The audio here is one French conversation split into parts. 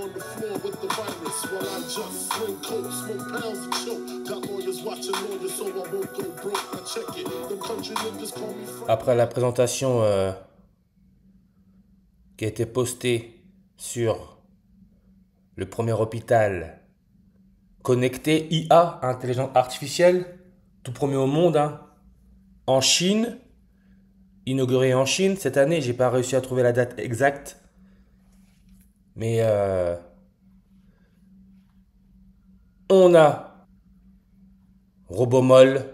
on the floor with the violence while I just swing coke, smoke pounds and choke. Got lawyers watching lawyers so I won't go broke. I check it. Them country niggas call me Frank. Après la présentation qui a été postée sur le premier hôpital connecté IA, intelligence artificielle, tout premier au monde, hein, en Chine, inauguré en Chine cette année. J'ai pas réussi à trouver la date exacte, mais on a Robomol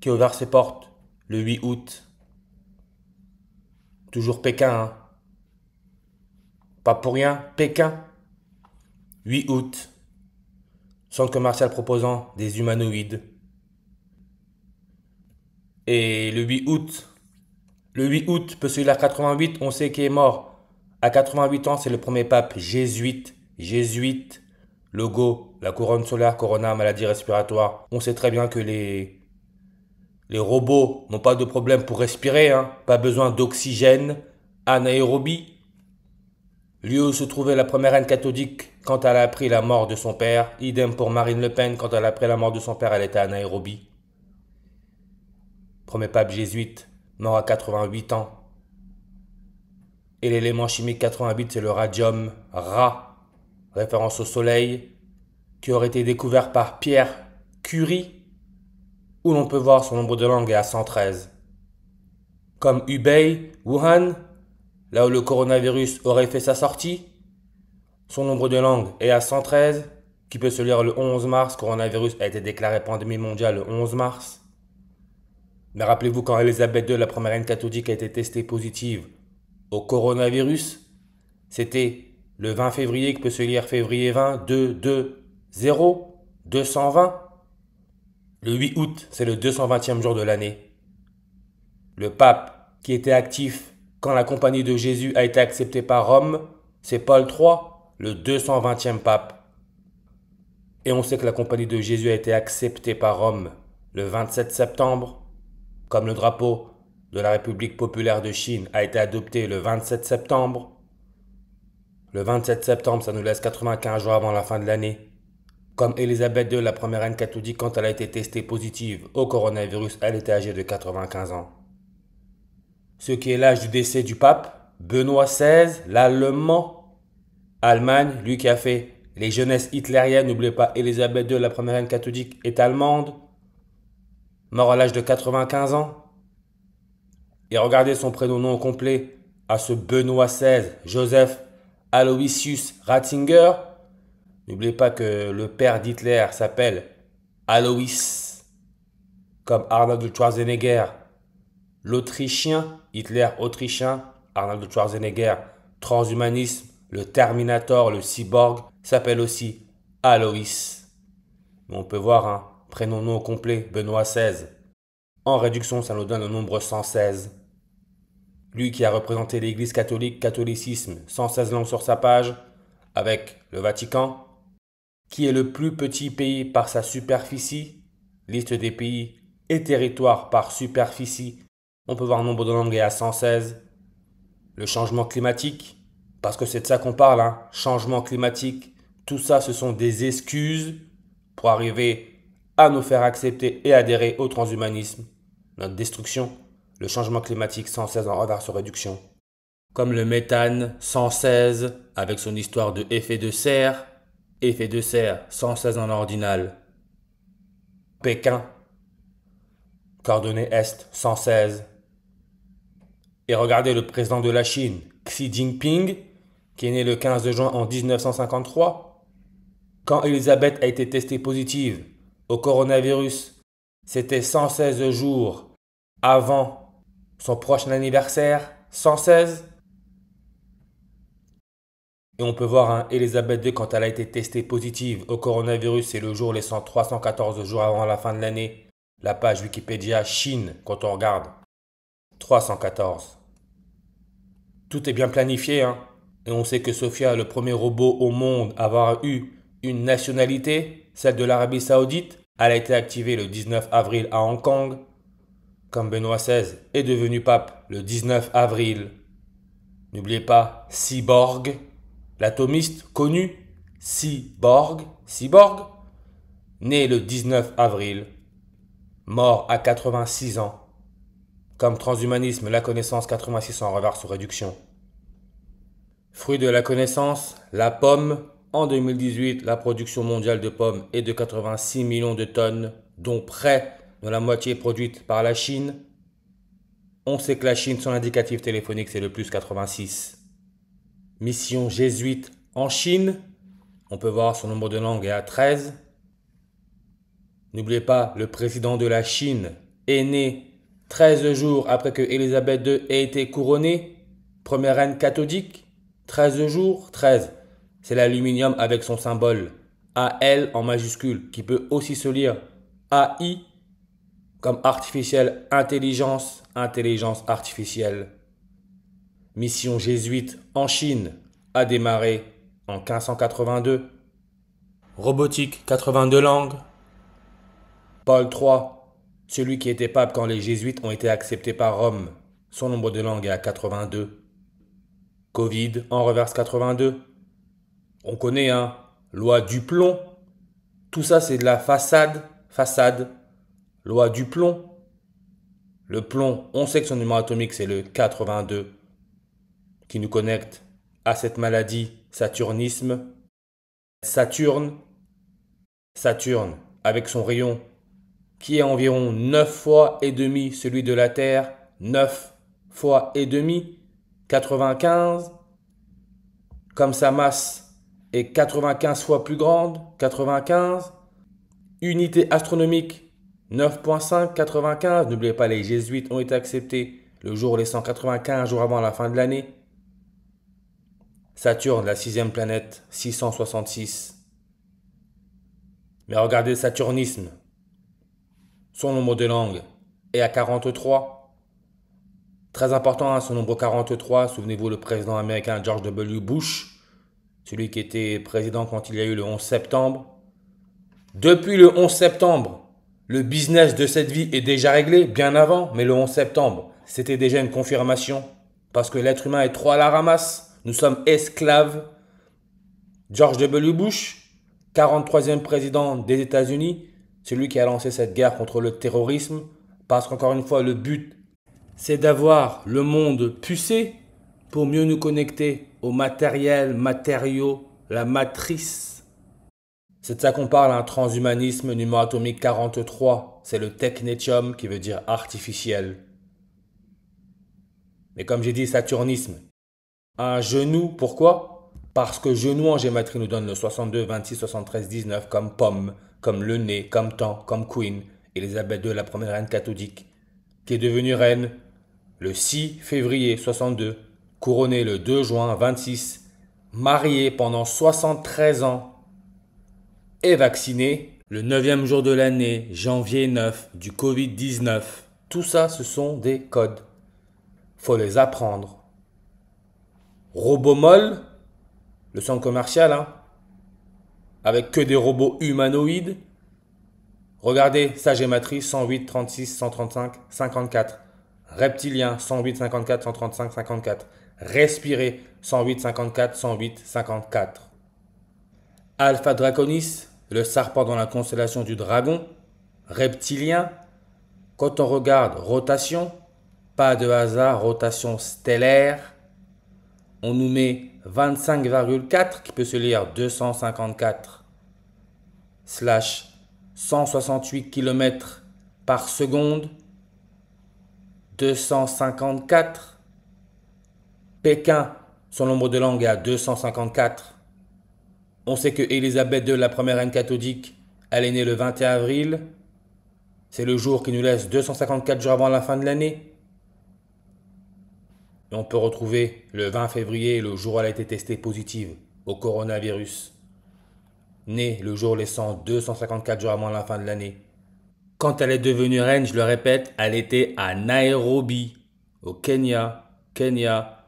qui a ouvert ses portes le 8 août. Toujours Pékin, hein. Pas pour rien, Pékin. 8 août. Centre commercial proposant des humanoïdes. Et le 8 août peut celui-là 88, on sait qu'il est mort. À 88 ans, c'est le premier pape jésuite. Jésuite, logo, la couronne solaire, corona, maladie respiratoire. On sait très bien que les robots n'ont pas de problème pour respirer, hein. Pas besoin d'oxygène, anaérobie. Lieu où se trouvait la première reine catholique quand elle a appris la mort de son père. Idem pour Marine Le Pen, quand elle a appris la mort de son père, elle était anaérobie. Premier pape jésuite, mort à 88 ans. Et l'élément chimique 88, c'est le radium Ra, référence au soleil, qui aurait été découvert par Pierre Curie, où l'on peut voir son nombre de langues est à 113. Comme Hubei, Wuhan, là où le coronavirus aurait fait sa sortie, son nombre de langues est à 113, qui peut se lire le 11 mars. Coronavirus a été déclaré pandémie mondiale le 11 mars. Mais rappelez-vous quand Elisabeth II, la première reine catholique, a été testée positive au coronavirus, c'était le 20 février, qui peut se lire février 20, 2, 2, 0, 220. Le 8 août, c'est le 220e jour de l'année. Le pape qui était actif quand la compagnie de Jésus a été acceptée par Rome, c'est Paul III, le 220e pape. Et on sait que la compagnie de Jésus a été acceptée par Rome le 27 septembre, comme le drapeau de la République populaire de Chine a été adopté le 27 septembre. Le 27 septembre, ça nous laisse 95 jours avant la fin de l'année. Comme Elisabeth II, la première reine catholique, quand elle a été testée positive au coronavirus, elle était âgée de 95 ans. Ce qui est l'âge du décès du pape, Benoît XVI, l'Allemand. Allemagne, lui qui a fait les jeunesses hitlériennes, n'oubliez pas, Elisabeth II, la première reine catholique, est allemande. Mort à l'âge de 95 ans. Et regardez son prénom non complet à ce Benoît XVI, Joseph Aloysius Ratzinger. N'oubliez pas que le père d'Hitler s'appelle Alois, comme Arnold Schwarzenegger, l'Autrichien, Hitler autrichien, Arnold Schwarzenegger, transhumanisme, le Terminator, le cyborg, s'appelle aussi Alois. Mais on peut voir un prénom non complet, Benoît XVI. En réduction, ça nous donne le nombre 116. Lui qui a représenté l'Église catholique, catholicisme, 116 langues sur sa page, avec le Vatican, qui est le plus petit pays par sa superficie, liste des pays et territoires par superficie. On peut voir le nombre de langues est à 116. Le changement climatique, parce que c'est de ça qu'on parle, hein, changement climatique, tout ça ce sont des excuses pour arriver à nous faire accepter et adhérer au transhumanisme. Notre destruction, le changement climatique 116 en reverse réduction. Comme le méthane 116 avec son histoire de effet de serre 116 en ordinal. Pékin, coordonnée Est 116. Et regardez le président de la Chine, Xi Jinping, qui est né le 15 juin en 1953. Quand Elisabeth a été testée positive au coronavirus, c'était 116 jours avant son prochain anniversaire, 116. Et on peut voir Elisabeth II quand elle a été testée positive au coronavirus, c'est le jour laissant 314 jours avant la fin de l'année. La page Wikipédia Chine, quand on regarde, 314. Tout est bien planifié, hein. Et on sait que Sophia, le premier robot au monde à avoir eu une nationalité, celle de l'Arabie Saoudite, elle a été activée le 19 avril à Hong Kong, comme Benoît XVI est devenu pape le 19 avril. N'oubliez pas, cyborg, L'atomiste connu Cyborg, né le 19 avril, mort à 86 ans. Comme transhumanisme, la connaissance, 86 ans, reverse ou réduction. Fruit de la connaissance, la pomme. En 2018, la production mondiale de pommes est de 86 millions de tonnes, dont près de la moitié produite par la Chine. On sait que la Chine, son indicatif téléphonique, c'est le plus 86. Mission jésuite en Chine. On peut voir son nombre de langues est à 13. N'oubliez pas, le président de la Chine est né 13 jours après que Élisabeth II ait été couronnée, première reine catholique. 13 jours, 13. C'est l'aluminium avec son symbole AL en majuscule, qui peut aussi se lire AI, comme artificielle intelligence, intelligence artificielle. Mission jésuite en Chine a démarré en 1582. Robotique, 82 langues. Paul III, celui qui était pape quand les jésuites ont été acceptés par Rome, son nombre de langues est à 82. Covid en reverse 82. On connaît, hein, loi du plomb. Tout ça, c'est de la façade. Loi du plomb. Le plomb, on sait que son numéro atomique, c'est le 82, qui nous connecte à cette maladie, saturnisme. Saturne, avec son rayon, qui est environ 9 fois et demi celui de la Terre, 9 fois et demi, 95, comme sa masse est 95 fois plus grande, 95, unité astronomique 9.5, 95, n'oubliez pas les jésuites ont été acceptés le jour les 195 jours avant la fin de l'année. Saturne, la 6e planète, 666. Mais regardez le saturnisme. Son nombre de langues est à 43. Très important, hein, son nombre 43. Souvenez-vous, le président américain George W. Bush, celui qui était président quand il y a eu le 11 septembre. Depuis le 11 septembre, le business de cette vie est déjà réglé, bien avant, mais le 11 septembre, c'était déjà une confirmation. Parce que l'être humain est trop à la ramasse. Nous sommes esclaves. George W. Bush, 43e président des États-Unis, celui qui a lancé cette guerre contre le terrorisme, parce qu'encore une fois, le but, c'est d'avoir le monde pucé pour mieux nous connecter au matériel, matériaux, la matrice. C'est de ça qu'on parle, un transhumanisme, numéro atomique 43. C'est le technétium qui veut dire artificiel. Mais comme j'ai dit, saturnisme. Un genou, pourquoi? Parce que genou en gématrie nous donne le 62, 26, 73, 19 comme pomme, comme le nez, comme temps, comme queen. Élisabeth II, la première reine catholique, qui est devenue reine le 6 février 62, couronnée le 2 juin 26, mariée pendant 73 ans et vaccinée le 9e jour de l'année, janvier 9, du Covid-19. Tout ça, ce sont des codes. Faut les apprendre. Robomol, le centre commercial, hein, avec que des robots humanoïdes. Regardez, sa gématrie, 108, 36, 135, 54. Reptilien, 108, 54, 135, 54. Respirer, 108, 54, 108, 54. Alpha Draconis, le serpent dans la constellation du dragon. Reptilien, quand on regarde rotation, pas de hasard, rotation stellaire, on nous met 25,4 qui peut se lire 254 / 168 km par seconde, 254. Pékin, son nombre de langues est à 254. On sait que Élisabeth II, la première reine catholique, elle est née le 21 avril. C'est le jour qui nous laisse 254 jours avant la fin de l'année. Et on peut retrouver le 20 février, le jour où elle a été testée positive au coronavirus. Née le jour laissant 254 jours avant la fin de l'année. Quand elle est devenue reine, je le répète, elle était à Nairobi, au Kenya. Kenya,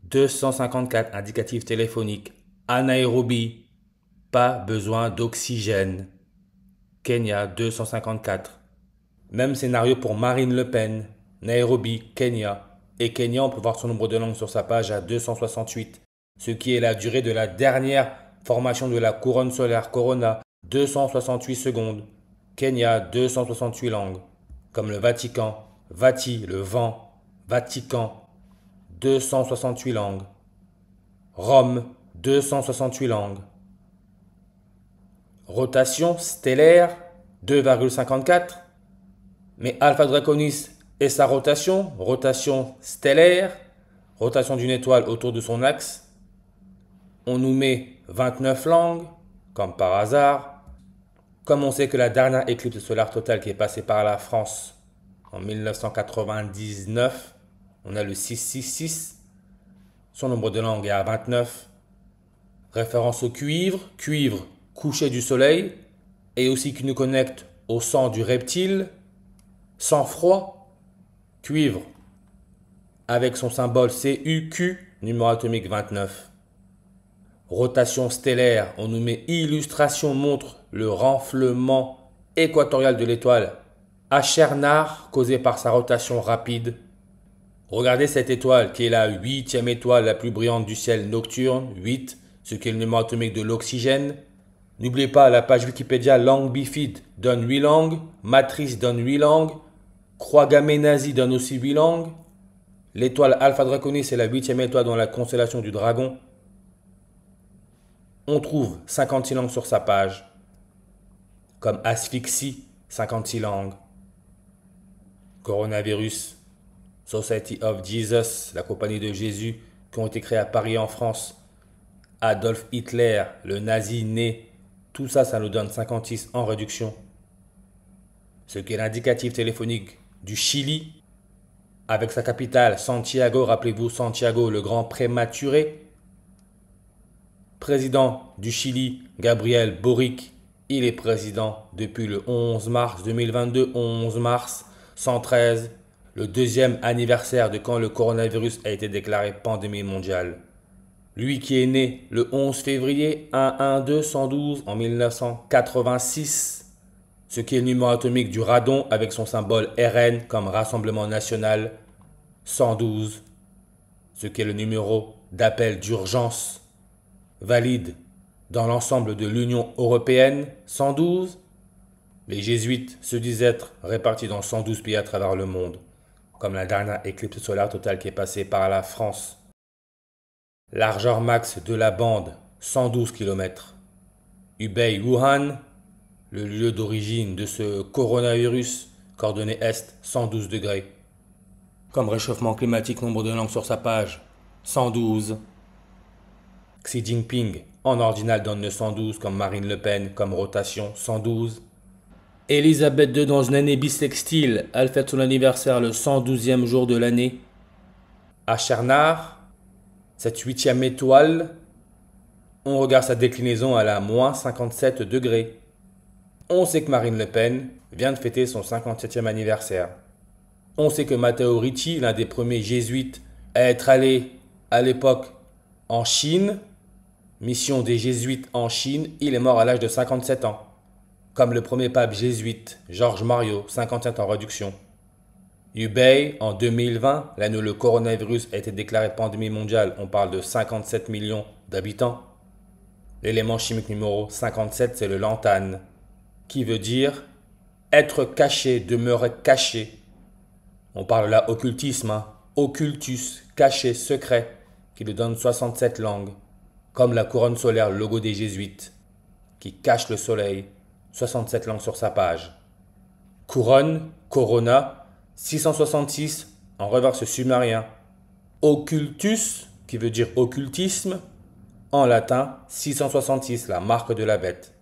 254, indicatif téléphonique. À Nairobi, pas besoin d'oxygène. Kenya, 254. Même scénario pour Marine Le Pen. Nairobi, Kenya. Et Kenya, on peut voir son nombre de langues sur sa page à 268. ce qui est la durée de la dernière formation de la couronne solaire Corona, 268 secondes. Kenya, 268 langues, comme le Vatican, Vati, le vent, Vatican, 268 langues. Rome, 268 langues. Rotation stellaire, 2,54. Mais Alpha Draconis et sa rotation stellaire, rotation d'une étoile autour de son axe, on nous met 29 langues, comme par hasard. Comme on sait que la dernière éclipse solaire totale qui est passée par la France en 1999, on a le 666, son nombre de langues est à 29. Référence au cuivre, coucher du soleil, et aussi qui nous connecte au sang du reptile, sang froid, cuivre, avec son symbole CUQ, numéro atomique 29. Rotation stellaire, on nous met illustration montre le renflement équatorial de l'étoile Achernar causé par sa rotation rapide. Regardez cette étoile qui est la 8e étoile la plus brillante du ciel nocturne, 8, ce qui est le numéro atomique de l'oxygène. N'oubliez pas, la page Wikipédia langue bifide donne 8 langues, matrice donne 8 langues, croix gammée nazie donne aussi 8 langues. L'étoile Alpha Draconis est la 8e étoile dans la constellation du Dragon. On trouve 56 langues sur sa page, comme asphyxie, 56 langues. Coronavirus, Society of Jesus, la compagnie de Jésus, qui ont été créés à Paris en France. Adolf Hitler, le nazi né, tout ça, ça nous donne 56 en réduction. Ce qui est l'indicatif téléphonique du Chili, avec sa capitale Santiago, rappelez-vous Santiago, le grand prématuré. Président du Chili, Gabriel Boric, il est président depuis le 11 mars 2022, 11 mars 113, le deuxième anniversaire de quand le coronavirus a été déclaré pandémie mondiale. Lui qui est né le 11 février 112 en 1986, ce qui est le numéro atomique du radon avec son symbole RN comme Rassemblement National 112, ce qui est le numéro d'appel d'urgence valide dans l'ensemble de l'Union européenne, 112. Les jésuites se disent être répartis dans 112 pays à travers le monde, comme la dernière éclipse solaire totale qui est passée par la France. Largeur max de la bande, 112 km. Hubei, Wuhan, le lieu d'origine de ce coronavirus, coordonnée est, 112 degrés. Comme réchauffement climatique, nombre de langues sur sa page, 112. Xi Jinping, en ordinal donne le 112, comme Marine Le Pen, comme rotation, 112. Elisabeth II dans une année bissextile, elle fête son anniversaire le 112e jour de l'année. Achernar, cette 8e étoile, on regarde sa déclinaison à la moins 57 degrés. On sait que Marine Le Pen vient de fêter son 57e anniversaire. On sait que Matteo Ricci, l'un des premiers jésuites à être allé à l'époque en Chine, mission des jésuites en Chine, il est mort à l'âge de 57 ans. Comme le premier pape jésuite, Georges Mario, 57 en réduction. Hubei, en 2020, l'année où le coronavirus a été déclaré pandémie mondiale, on parle de 57 millions d'habitants. L'élément chimique numéro 57, c'est le lantane, qui veut dire être caché, demeurer caché. On parle là occultisme, occultus, caché, secret, qui lui donne 67 langues, comme la couronne solaire, le logo des jésuites, qui cache le soleil, 67 langues sur sa page. Couronne, corona, 666 en reverse sumérien. Occultus, qui veut dire occultisme, en latin, 666, la marque de la bête.